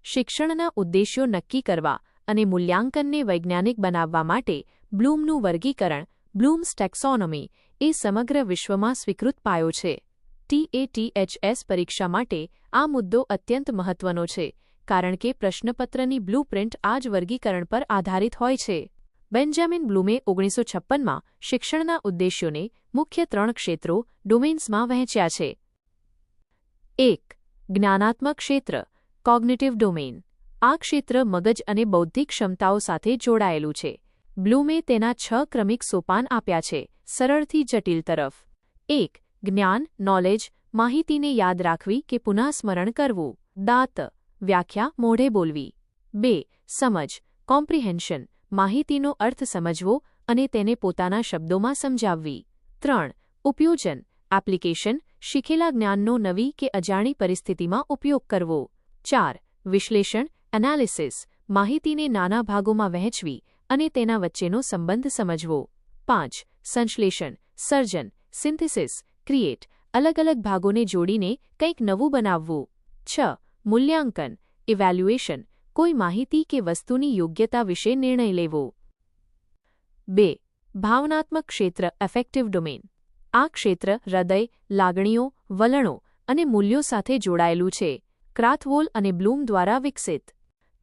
શિક્ષણના ઉદ્દેશ્યો નક્કી કરવા અને મૂલ્યાંકનને વૈજ્ઞાનિક બનાવવા માટે બ્લૂમનું વર્ગીકરણ બ્લૂમ્સ ટેક્સોનોમી એ સમગ્ર વિશ્વમાં સ્વીકૃત પાયો છે. TATHS પરીક્ષા માટે આ મુદ્દો અત્યંત મહત્વનો છે કારણ કે પ્રશ્નપત્રની બ્લૂપ્રિન્ટ આ જ વર્ગીકરણ પર આધારિત હોય છે. બેન્જામિન બ્લૂમે 1956માં શિક્ષણના ઉદ્દેશ્યોને મુખ્ય 3 ક્ષેત્રો ડોમેન્સમાં વહેંચ્યા છે. 1. જ્ઞાનાત્મક ક્ષેત્ર કોગ્નિટિવ ડોમેન. આ ક્ષેત્ર મગજ અને બૌદ્ધિક ક્ષમતાઓ સાથે જોડાયેલું છે. બ્લૂમે તેના 6 ક્રમિક સોપાન આપ્યા છે સરળથી જટિલ તરફ. 1. જ્ઞાન નોલેજ માહિતીને યાદ રાખવી કે પુનઃસ્મરણ કરવું. દાત વ્યાખ્યા મોઢે બોલવી. 2. સમજ કોમ્પ્રિહેન્શન માહિતીનો અર્થ સમજવો અને તેને પોતાના શબ્દોમાં સમજાવવી. 3. ઉપયોજન એપ્લિકેશન શીખેલા જ્ઞાનનો નવી કે અજાણી પરિસ્થિતિમાં ઉપયોગ કરવો. 4. વિશ્લેષણ એનાલિસિસ માહિતીને નાના ભાગોમાં વહેંચવી અને તેના વચ્ચેનો સંબંધ સમજવો. 5. સંશ્લેષણ સર્જન સિન્થેસિસ ક્રિએટ અલગ અલગ ભાગોને જોડીને કંઈક નવું બનાવવું. 6. મૂલ્યાંકન ઇવેલ્યુએશન કોઈ માહિતી કે વસ્તુની યોગ્યતા વિશે નિર્ણય લેવો. 2. ભાવનાત્મક ક્ષેત્ર એફેક્ટિવ ડોમેન. આ ક્ષેત્ર હૃદય લાગણીઓ વલણો અને મૂલ્યો સાથે જોડાયેલું છે. ક્રાથવોલ અને બ્લૂમ દ્વારા વિકસિત.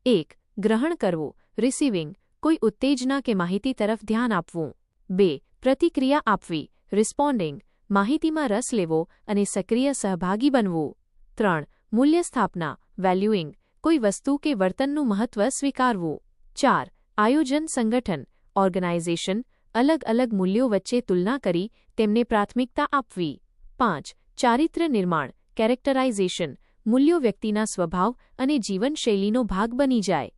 1. ગ્રહણ કરવું રિસીવિંગ કોઈ ઉત્તેજના કે માહિતી તરફ ધ્યાન આપવું. 2. પ્રતિક્રિયા આપવી રિસ્પોન્ડિંગ માહિતીમાં રસ લેવો અને સક્રિય સહભાગી બનવું. 3. મૂલ્ય સ્થાપના વેલ્યુઇંગ કોઈ વસ્તુ કે વર્તનનું મહત્વ સ્વીકારવું. 4. આયોજન સંગઠન ઓર્ગેનાઇઝેશન અલગ અલગ મૂલ્યો વચ્ચે તુલના કરી તેમને પ્રાથમિકતા આપવી. 5. ચારિત્ર્ય નિર્માણ કેરેક્ટરાઇઝેશન મૂલ્યો વ્યક્તિના સ્વભાવ અને જીવનશૈલીનો ભાગ બની જાય.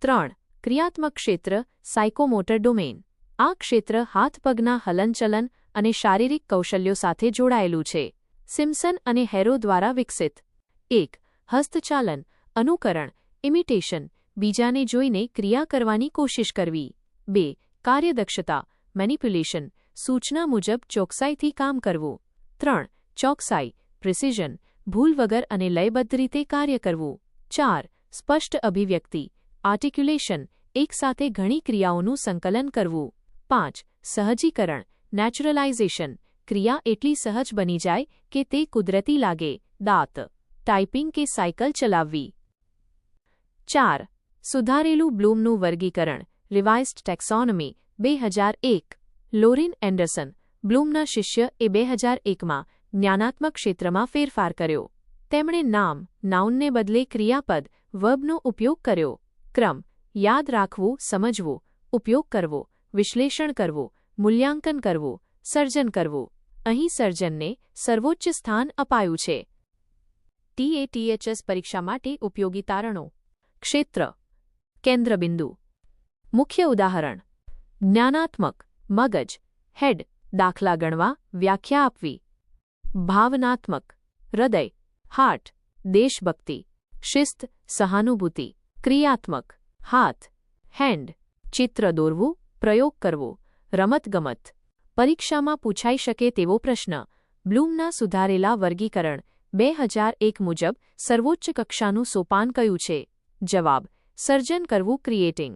3. ક્રિયાત્મક ક્ષેત્ર સાયકોમોટર ડોમેન. આ ક્ષેત્ર હાથ પગના હલનચલન અને શારીરિક કૌશલ્યો સાથે જોડાયેલું છે. સિમ્પસન અને હેરો દ્વારા વિકસિત. 1. હસ્તચાલન અનુકરણ ઇમિટેશન બીજાને જોઈને ક્રિયા કરવાની કોશિશ કરવી. 2. કાર્યદક્ષતા મેનિપ્યુલેશન સૂચના મુજબ ચોકસાઈથી કામ કરવું. 3. ચોકસાઈ પ્રિસિઝન ભૂલ વગર અને લયબદ્ધ રીતે કાર્ય કરવું. 4. સ્પષ્ટ અભિવ્યક્તિ આર્ટિક્યુલેશન એકસાથે ઘણી ક્રિયાઓનું સંકલન કરવું. 5. સહજીકરણ નેચરલાઇઝેશન ક્રિયા એટલી સહજ બની જાય કે તે કુદરતી લાગે. દાંત ટાઈપિંગ કે સાયકલ ચલાવવી. 4. સુધારેલું બ્લૂમનું વર્ગીકરણ રિવાઇઝ્ડ ટેક્સોનોમી 2001. લોરિન એન્ડરસન બ્લૂમના શિષ્ય એ 2001માં જ્ઞાનાત્મક ક્ષેત્રમાં ફેરફાર કર્યો. તેમણે નાઉનને બદલે ક્રિયાપદ વર્બનો ઉપયોગ કર્યો. ક્રમ યાદ રાખવું સમજવું ઉપયોગ કરવો વિશ્લેષણ કરવું મૂલ્યાંકન કરવું સર્જન કરવું. અહીં સર્જનને સર્વોચ્ચ સ્થાન અપાયું છે. TATHS પરીક્ષા માટે ઉપયોગી તારણો. ક્ષેત્ર કેન્દ્રબિંદુ. મુખ્ય ઉદાહરણ જ્ઞાનાત્મક મગજ હેડ દાખલા ગણવા વ્યાખ્યા આપવી. ભાવનાત્મક હૃદય હાર્ટ દેશભક્તિ શિસ્ત સહાનુભૂતિ. ક્રિયાત્મક હાથ હેન્ડ ચિત્ર દોરવું પ્રયોગ કરવો રમતગમત. પરીક્ષામાં પૂછાઈ શકે તેવો પ્રશ્ન બ્લૂમના સુધારેલા વર્ગીકરણ 2001 મુજબ સર્વોચ્ચ કક્ષાનું સોપાન કયું છે? જવાબ સર્જન કરવું ક્રિએટિંગ.